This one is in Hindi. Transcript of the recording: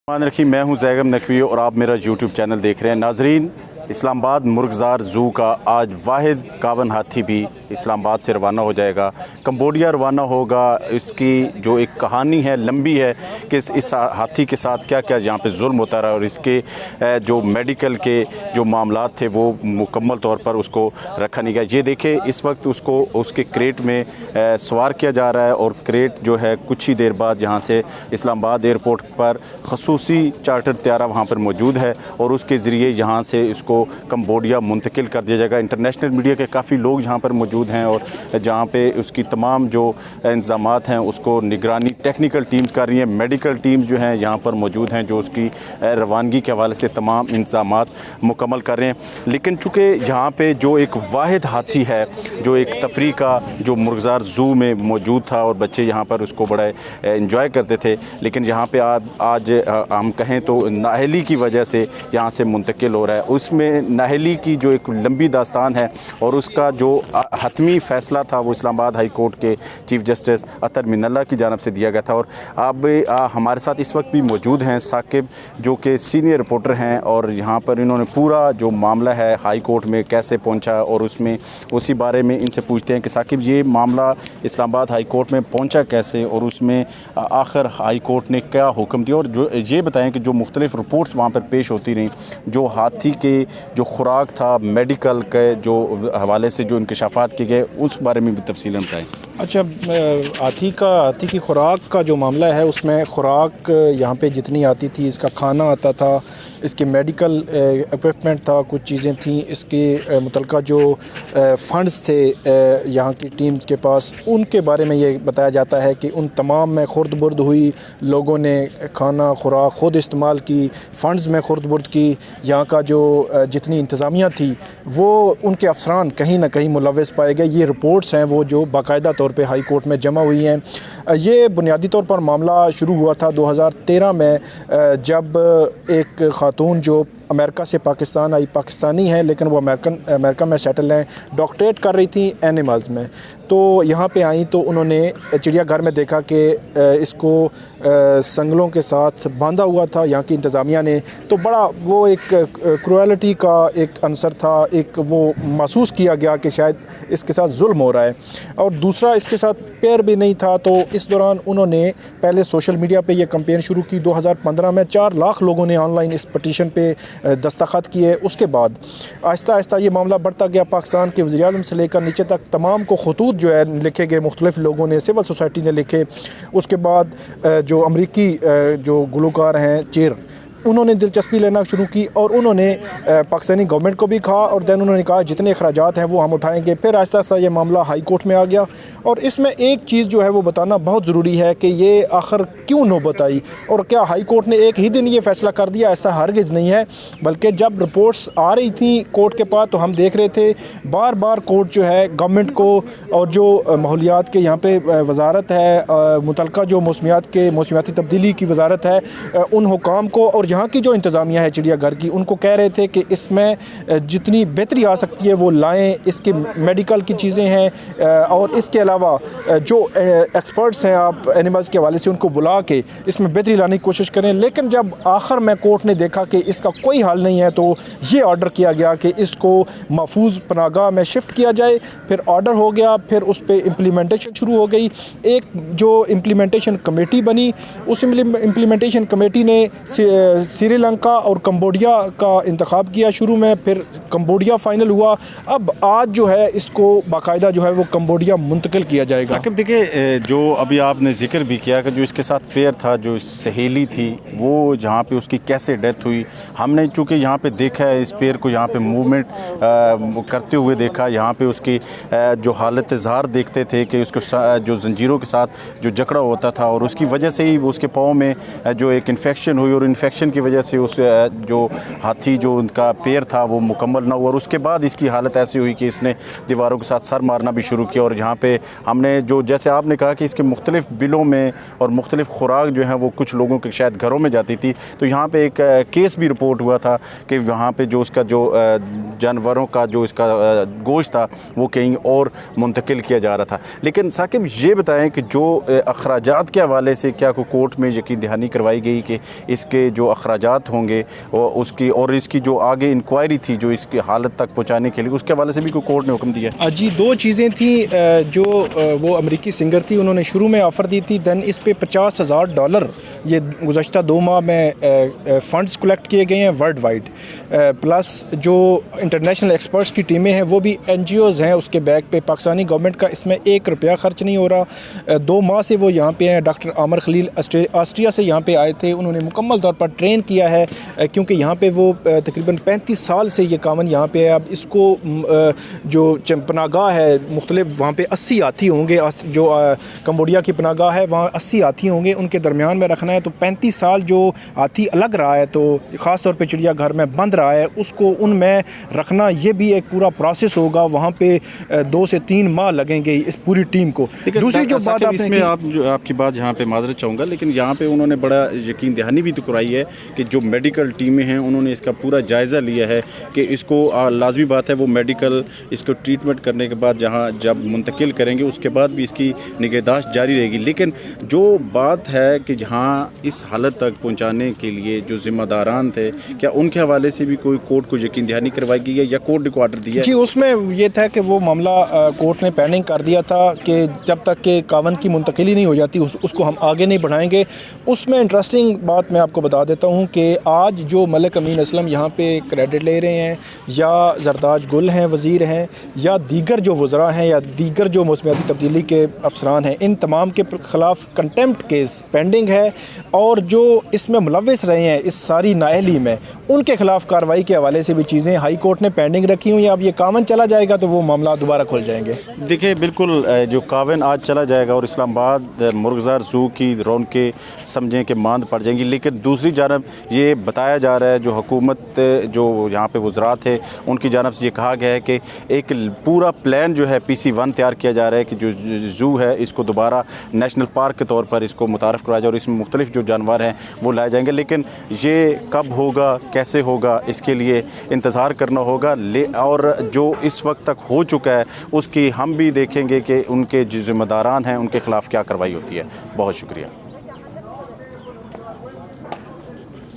मान रखी, मैं हूं जैगम नकवी और आप मेरा यूट्यूब चैनल देख रहे हैं। नाजरीन, इस्लामाबाद मुर्गज़ार ज़ू का आज वाहिद कावन हाथी भी इस्लामाबाद से रवाना हो जाएगा, कंबोडिया रवाना होगा। इसकी जो एक कहानी है, लंबी है कि इस हाथी के साथ क्या क्या यहाँ पे जुल्म होता रहा और इसके जो मेडिकल के जो मामलात थे वो मुकम्मल तौर पर उसको रखा नहीं गया। ये देखें, इस वक्त उसको उसके क्रेट में सवार किया जा रहा है और क्रेट जो है कुछ ही देर बाद यहाँ से इस्लामाबाद एयरपोर्ट पर खसूसी चार्टर त्यारा वहाँ पर मौजूद है और उसके ज़रिए यहाँ से इसको कंबोडिया मुंतकिल कर दिया जाएगा। इंटरनेशनल मीडिया के काफ़ी लोग यहाँ पर मौजूद हैं और जहाँ पे उसकी तमाम जो इंतज़ामात हैं उसको निगरानी टेक्निकल टीम्स कर रही हैं। मेडिकल टीम्स जो हैं यहाँ पर मौजूद हैं जो उसकी रवानगी के हवाले से तमाम इंतज़ामात मुकम्मल कर रहे हैं। लेकिन चूँकि यहाँ पे जो एक वाहिद हाथी है जो एक तफरी का जो मुर्गज़ार ज़ू में मौजूद था और बच्चे यहाँ पर उसको बड़ा इंजॉय करते थे, लेकिन यहाँ पे आज हम कहें तो नाअहली की वजह से यहाँ से मुंतकिल हो रहा है। उसमें नाअहली की जो एक लंबी दास्तान है और उसका जो हतमी फ़ैसला था वो इस्लामाबाद हाई कोर्ट के चीफ़ जस्टिस अतर मिनल्ला की जानिब से दिया गया था। और अब हमारे साथ इस वक्त भी मौजूद हैं साकिब, जो कि सीनियर रिपोर्टर हैं और यहाँ पर इन्होंने पूरा जो मामला है हाई कोर्ट में कैसे पहुँचा और उसमें उसी बारे में इनसे पूछते हैं कि साकिब, ये मामला इस्लामाबाद हाई कोर्ट में पहुँचा कैसे और उसमें आखिर हाई कोर्ट ने क्या हुक्म दिया, और जो ये बताएं कि जो मुख्तलिफ़ रिपोर्ट्स वहाँ पर पेश होती रहीं, जो हाथी के जो खुराक था, मेडिकल के जो हवाले से जो इंकशाफात किए गए, उस बारे में भी तफसीलन बताएँ। अच्छा, हाथी की खुराक का जो मामला है उसमें खुराक यहाँ पे जितनी आती थी, इसका खाना आता था, इसके मेडिकल इक्विपमेंट था, कुछ चीज़ें थीं, इसके मुतलका जो फ़ंड्स थे यहाँ की टीम्स के पास, उनके बारे में ये बताया जाता है कि उन तमाम में खुर्द बुर्द हुई, लोगों ने खाना खुराक ख़ुद इस्तेमाल की, फ़ंड्स में खुर्द बुर्द की। यहाँ का जो जितनी इंतज़ामिया थी वो उनके अफसरान कहीं ना कहीं मुलव्वस पाए गए। ये रिपोर्ट्स हैं वो जो बाकायदा तौर पे हाई कोर्ट में जमा हुई हैं। ये बुनियादी तौर पर मामला शुरू हुआ था 2013 में, जब एक ख़ातून जो अमेरिका से पाकिस्तान आई, पाकिस्तानी हैं लेकिन वो अमेरिका में सेटल हैं, डॉक्टरेट कर रही थी एनिमल्स में। तो यहाँ पे आई तो उन्होंने चिड़ियाघर में देखा कि इसको संगलों के साथ बांधा हुआ था यहाँ की इंतज़ामिया ने। तो बड़ा वो एक क्रूएलिटी का एक अंसर था, एक वो महसूस किया गया कि शायद इसके साथ जुल्म हो रहा है। और दूसरा, इसके साथ पेयर भी नहीं था। तो इस दौरान उन्होंने पहले सोशल मीडिया पे ये कैंपेन शुरू की। 2015 में 4 लाख लोगों ने ऑनलाइन इस पटिशन पे दस्तखत किए। उसके बाद आहिस्ता आहिस्ता ये मामला बढ़ता गया। पाकिस्तान के वज़ीर-ए-आज़म से लेकर नीचे तक तमाम को खतूत जो है लिखे गए, मुख्तलिफ़ लोगों ने, सिविल सोसाइटी ने लिखे। उसके बाद जो अमरीकी जो गुलकार हैं चेर, उन्होंने दिलचस्पी लेना शुरू की और उन्होंने पाकिस्तानी गवर्नमेंट को भी कहा और दैन उन्होंने कहा जितने अखराजात हैं वो हम उठाएंगे। फिर आहिस्ता आहिस्ता ये मामला हाई कोर्ट में आ गया। और इसमें एक चीज़ जो है वो बताना बहुत ज़रूरी है कि ये आखिर क्यों नौबत आई और क्या हाई कोर्ट ने एक ही दिन ये फ़ैसला कर दिया, ऐसा हरगिज़ नहीं है। बल्कि जब रिपोर्ट्स आ रही थी कोर्ट के पास तो हम देख रहे थे बार बार कोर्ट जो है गवर्नमेंट को और जो माहौलियात के यहाँ पे वजारत है, मुतलका जो मौसमियाती तब्दीली की वजारत है, उन हुकाम को और यहाँ की जो इंतज़ामिया है चिड़ियाघर की, उनको कह रहे थे कि इसमें जितनी बेहतरी आ सकती है वो लाएँ। इसके मेडिकल की चीज़ें हैं और इसके अलावा जो एक्सपर्ट्स हैं आप एनिमल्स के हवाले से उनको बुला के इसमें बेहतरी लाने की कोशिश करें। लेकिन जब आखिर में कोर्ट ने देखा कि इसका कोई हल नहीं है तो ये ऑर्डर किया गया कि इसको महफूज पनाहगाह में शिफ्ट किया जाए। फिर ऑर्डर हो गया, फिर उस पर इम्प्लीमेंटेशन शुरू हो गई। एक जो इम्प्लीमेंटेशन कमेटी बनी, उस इम्प्लीमेंटेशन कमेटी ने श्रीलंका और कंबोडिया का इंतखाब किया शुरू में, फिर कंबोडिया फ़ाइनल हुआ। अब आज जो है इसको बाकायदा जो है वो कंबोडिया मुंतकिल किया जाएगा। साकिब, देखिए, जो अभी आपने जिक्र भी किया कि जो इसके साथ पेयर था, जो सहेली थी, वो जहाँ पे उसकी कैसे डेथ हुई, हमने चूँकि यहाँ पे देखा है इस पेयर को यहाँ पे मूवमेंट करते हुए देखा। यहाँ पे उसकी जो हालत इज़हार देखते थे कि उसको जो जंजीरों के साथ जो जकड़ा होता था और उसकी वजह से ही वो उसके पाँव में जो एक इन्फेक्शन हुई और इन्फेक्शन की वजह से उस जो हाथी जो उनका पैर था वो मुकम्मल ना हुआ और उसके बाद इसकी हालत ऐसी हुई कि इसने दीवारों के साथ सर मारना भी शुरू किया। और यहाँ पे हमने जो जैसे आपने कहा कि इसके मुख्तलिफ बिलों में और मुख्तलिफ खुराक जो है वो कुछ लोगों के शायद घरों में जाती थी, तो यहाँ पे एक केस भी रिपोर्ट हुआ था कि वहाँ पे जो उसका जो जानवरों का जो इसका गोश्त था वो कहीं और मुंतकिल किया जा रहा था। लेकिन साकिब ये बताएं कि जो अखराजात के हवाले से क्या को कोर्ट में यकीन दहानी करवाई गई कि इसके जो अखराजात होंगे उसकी और इसकी जो आगे इंक्वायरी थी जो इसकी हालत तक पहुँचाने के लिए, उसके हवाले से भी कोई कोर्ट ने हुक्म दिया? जी, दो चीज़ें थी। जो वो अमेरिकी सिंगर थी उन्होंने शुरू में ऑफ़र दी थी, दैन इस पे $50,000 ये गुज़श्ता 2 माह में फ़ंड्स कलेक्ट किए गए हैं वर्ल्ड वाइड। प्लस जो इंटरनेशनल एक्सपर्ट्स की टीमें हैं वो भी NGOs हैं उसके बैक पे। पाकिस्तानी गवर्नमेंट का इसमें ₹1 खर्च नहीं हो रहा। 2 माह से वो यहाँ पे हैं। डॉक्टर आमिर खलील ऑस्ट्रिया से यहाँ पे आए थे, उन्होंने मुकम्मल तौर पर ट्रेन किया है क्योंकि यहाँ पे वो तकरीबन 35 साल से ये कावन यहाँ पे है। अब इसको जो पनागाह है मुख्तलिफ वहाँ पे 80 हाथी होंगे, जो कंबोडिया की पनागाह है वहाँ 80 हाथी होंगे, उनके दरमियान में रखना है। तो 35 साल जो हाथी अलग रहा है, तो ख़ास तौर पे चिड़ियाघर में बंद रहा है, उसको उनमें रखना ये भी एक पूरा प्रोसेस होगा। वहाँ पे 2 से 3 माह लगेंगे इस पूरी टीम को। दूसरी जो बात इसमें आपकी बात यहाँ पे मादरत चाहूँगा, लेकिन यहाँ पे उन्होंने बड़ा यकीन दहानी भी तो कराई है कि जो मेडिकल टीमें हैं उन्होंने इसका पूरा जायज़ा लिया है कि इसको लाजमी बात है वो मेडिकल इसको ट्रीटमेंट करने के बाद जहाँ जब मुंतकिल करेंगे उसके बाद भी इसकी निगहदाश्त जारी रहेगी। लेकिन जो बात है कि जहाँ इस हालत तक पहुँचाने के लिए जो ज़िम्मेदारान थे, क्या उनके हवाले से भी कोई कोर्ट को यकीन दहानी करवाई गई है या कोर्ट ने ऑर्डर दिया है? जी, उसमें ये था कि वो मामला कोर्ट ने पेंडिंग कर दिया था कि जब तक कि कावन की मुंतकिली नहीं हो जाती उसको हम आगे नहीं बढ़ाएंगे। उसमें इंटरेस्टिंग बात मैं आपको बता देता हूँ कि आज जो मलिक अमीन असलम यहाँ पे क्रेडिट ले रहे हैं, या जरदाज गुल हैं वज़ीर हैं, या दीगर जो वज़रा हैं, या दीगर जो मौसमियाती तब्दीली के अफसरान हैं, इन तमाम के ख़िलाफ़ कंटेम्प्ट केस पेंडिंग है। और जो इसमें मुलव्विस रहे हैं इस सारी नाअहली में, उनके ख़िलाफ़ कार्रवाई के हवाले से भी चीज़ें हाई कोर्ट ने पेंडिंग रखी हुई हैं। अब ये कावन चला जाएगा तो वो मामला दोबारा खुल जाएंगे। देखिए, बिल्कुल जो कावन आज चला जाएगा और इस्लामाबाद मुर्गज़ार ज़ू की रौनकें समझें कि मांद पड़ जाएंगी। लेकिन दूसरी जानब ये बताया जा रहा है, जो हुकूमत जो यहाँ पे वज़रा थे उनकी जानब से ये कहा गया है कि एक पूरा प्लान जो है PC1 तैयार किया जा रहा है कि जो ज़ू है इसको दोबारा नेशनल पार्क के तौर पर इसको मुतारफ़ कराया जाए और इसमें मुख्तलिफ जो जानवर हैं वो लाए जाएंगे। लेकिन ये कब होगा, कैसे होगा, इसके लिए इंतज़ार करना होगा। और जो इस वक्त तक हो चुका है उसकी हम भी देखेंगे कि उनके जो ज़िम्मेदारान हैं उनके ख़िलाफ़ क्या कार्रवाई होती है। बहुत शुक्रिया।